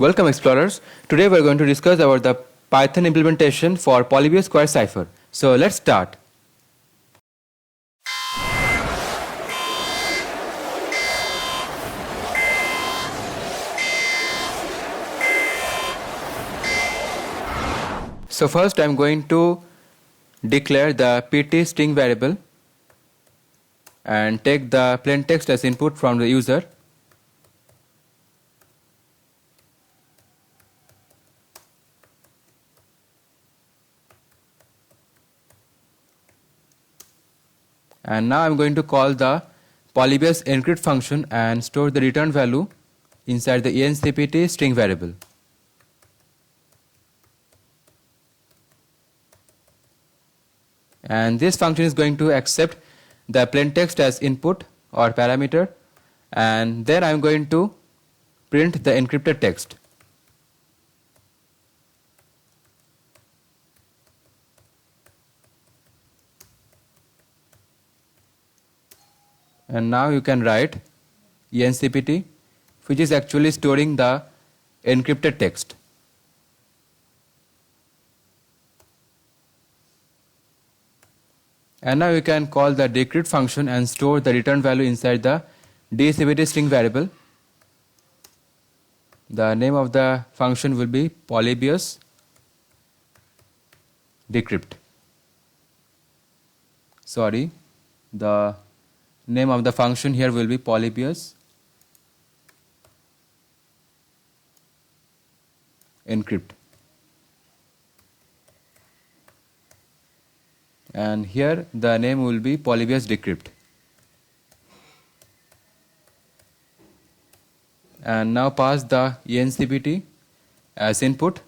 Welcome explorers. Today we are going to discuss about the Python implementation for Polybius square cipher. So let's start. So first I am going to declare the pt string variable and take the plain text as input from the user. And now I am going to call the Polybius encrypt function and store the return value inside the encpt string variable. And this function is going to accept the plain text as input or parameter, and then I am going to print the encrypted text. And now you can write encpt, which is actually storing the encrypted text. And now you can call the decrypt function and store the return value inside the decpt string variable. The name of the function will be Polybius decrypt. The name of the function here will be Polybius encrypt. And here the name will be Polybius decrypt. And now pass the encpt as input,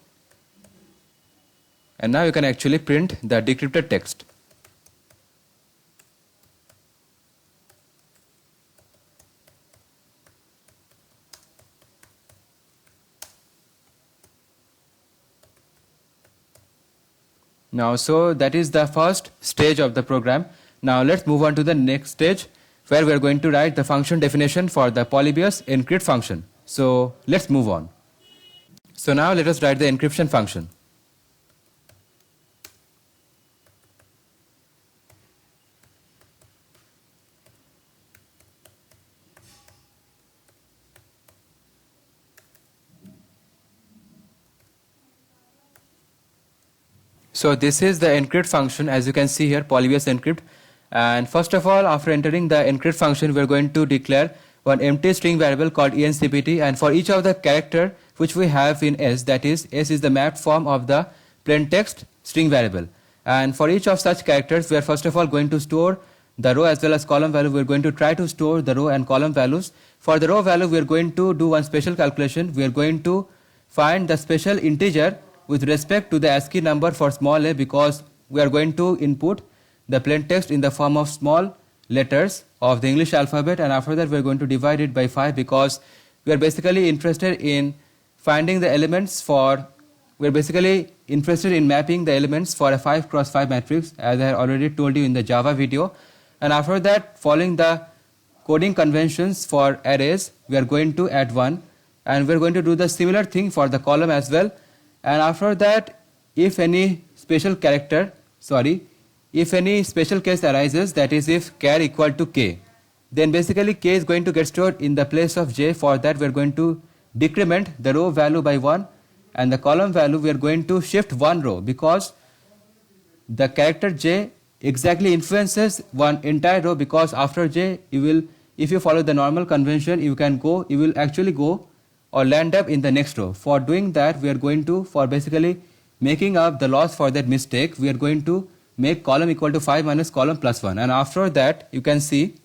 and now you can actually print the decrypted text. Now, so that is the first stage of the program. Now let's move on to the next stage, where we are going to write the function definition for the Polybius encrypt function. So let's move on. So now let us write the encryption function. So this is the encrypt function, as you can see here, Polybius encrypt. And first of all, after entering the encrypt function, we are going to declare one empty string variable called encpt, and for each of the character which we have in S, that is, S is the mapped form of the plain text string variable. And for each of such characters, we are first of all going to store the row as well as column value. We are going to try to store the row and column values. For the row value, we are going to do one special calculation. We are going to find the special integer with respect to the ASCII number for small a, because we are going to input the plain text in the form of small letters of the English alphabet, and after that we are going to divide it by 5, because we are basically interested in finding the elements for, we are basically interested in mapping the elements for a 5 cross 5 matrix, as I have already told you in the Java video. And after that, following the coding conventions for arrays, we are going to add 1, and we are going to do the similar thing for the column as well. And after that, if any special case arises, that is if char equal to k, then basically k is going to get stored in the place of j. For that, we are going to decrement the row value by 1, and the column value we are going to shift 1 row, because the character j exactly influences one entire row, because after j you will, if you follow the normal convention, you will actually go or land up in the next row. For doing that, we are going to, for basically making up the loss for that mistake, we are going to make column equal to 5 minus column plus 1. And after that, you can see,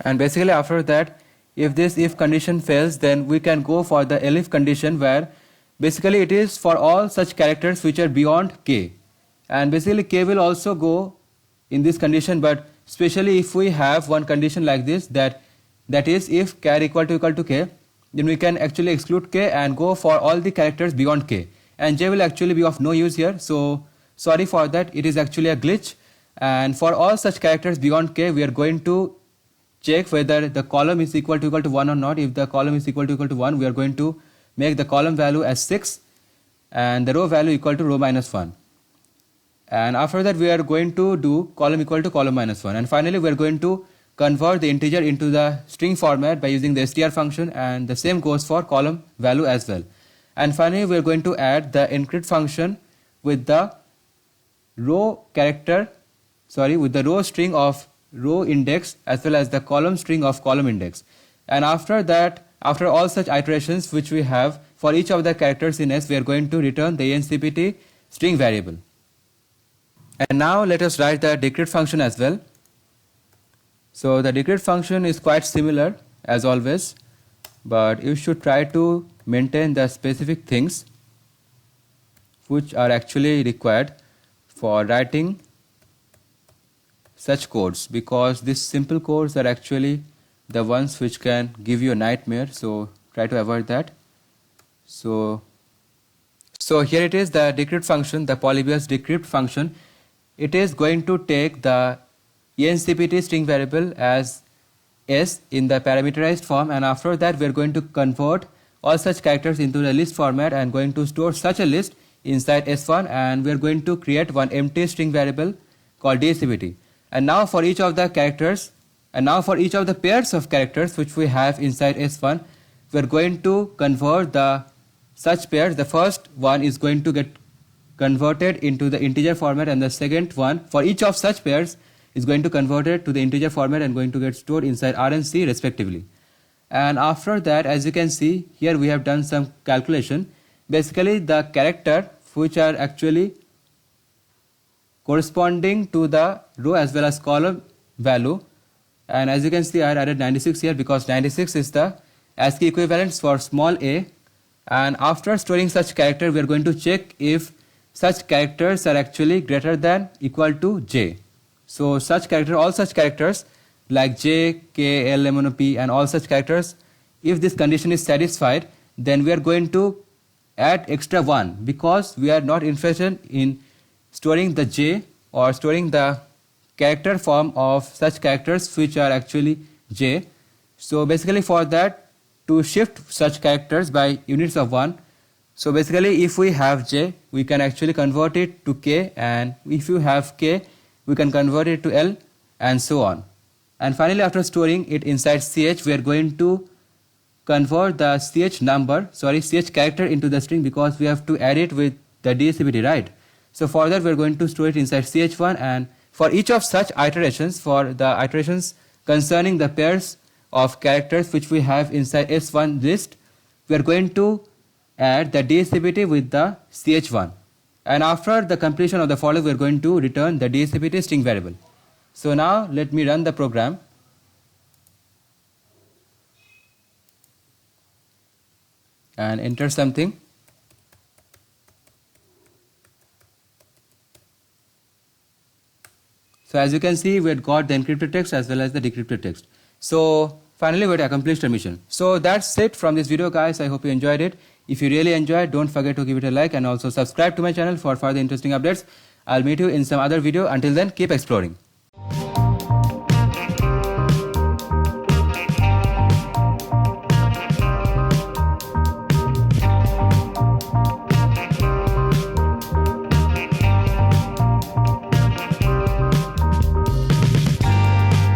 and basically after that, if this if condition fails, then we can go for the elif condition, where basically it is for all such characters which are beyond k. And basically k will also go in this condition, but especially if we have one condition like this, that is if char equal to k, then we can actually exclude k and go for all the characters beyond k, and j will actually be of no use here. So sorry for that, it is actually a glitch. And for all such characters beyond k, we are going to check whether the column is equal to 1 or not. If the column is equal to 1, we are going to make the column value as 6 and the row value equal to row minus 1. And after that we are going to do column equal to column minus 1. And finally we are going to convert the integer into the string format by using the str function, and the same goes for column value as well. And finally we are going to add the encrypt function with the row string of row index as well as the column string of column index. And after that, after all such iterations which we have for each of the characters in S, we are going to return the ENCPT string variable. And now let us write the decrypt function as well. So the decrypt function is quite similar as always, but you should try to maintain the specific things which are actually required for writing such codes, because these simple codes are actually the ones which can give you a nightmare, so try to avoid that. So here it is, the decrypt function, the polybius decrypt function. It is going to take the ENCPT string variable as S in the parameterized form, and after that we are going to convert all such characters into the list format and going to store such a list inside S1, and we are going to create one empty string variable called DSCPT. And now for each of the characters, and now for each of the pairs of characters which we have inside S1, we are going to convert the such pairs. The first one is going to get converted into the integer format, and the second one for each of such pairs is going to convert it to the integer format and going to get stored inside R and C respectively. And after that, as you can see here, we have done some calculation. Basically the character which are actually corresponding to the row as well as column value, and as you can see I added 96 here because 96 is the ASCII equivalence for small a. And after storing such character, we are going to check if such characters are actually greater than equal to j. So such character, all such characters like j, k, l, m, n, p and all such characters, if this condition is satisfied, then we are going to add extra 1, because we are not interested in storing the j or storing the character form of such characters which are actually j. So basically for that, to shift such characters by units of 1, so basically if we have j, we can actually convert it to k, and if you have k, we can convert it to l, and so on. And finally after storing it inside ch, we are going to convert the ch character into the string, because we have to add it with the DSCPT, right? So for that we are going to store it inside ch1, and for each of such iterations, for the iterations concerning the pairs of characters which we have inside S1 list, we are going to add the DSCPT with the ch1. And after the completion of the for loop, we are going to return the DSCPT string variable. So now let me run the program. And enter something. So as you can see, we had got the encrypted text as well as the decrypted text. So finally we had accomplished our mission. So that's it from this video, guys. I hope you enjoyed it. If you really enjoyed, don't forget to give it a like and also subscribe to my channel for further interesting updates. I'll meet you in some other video. Until then, keep exploring.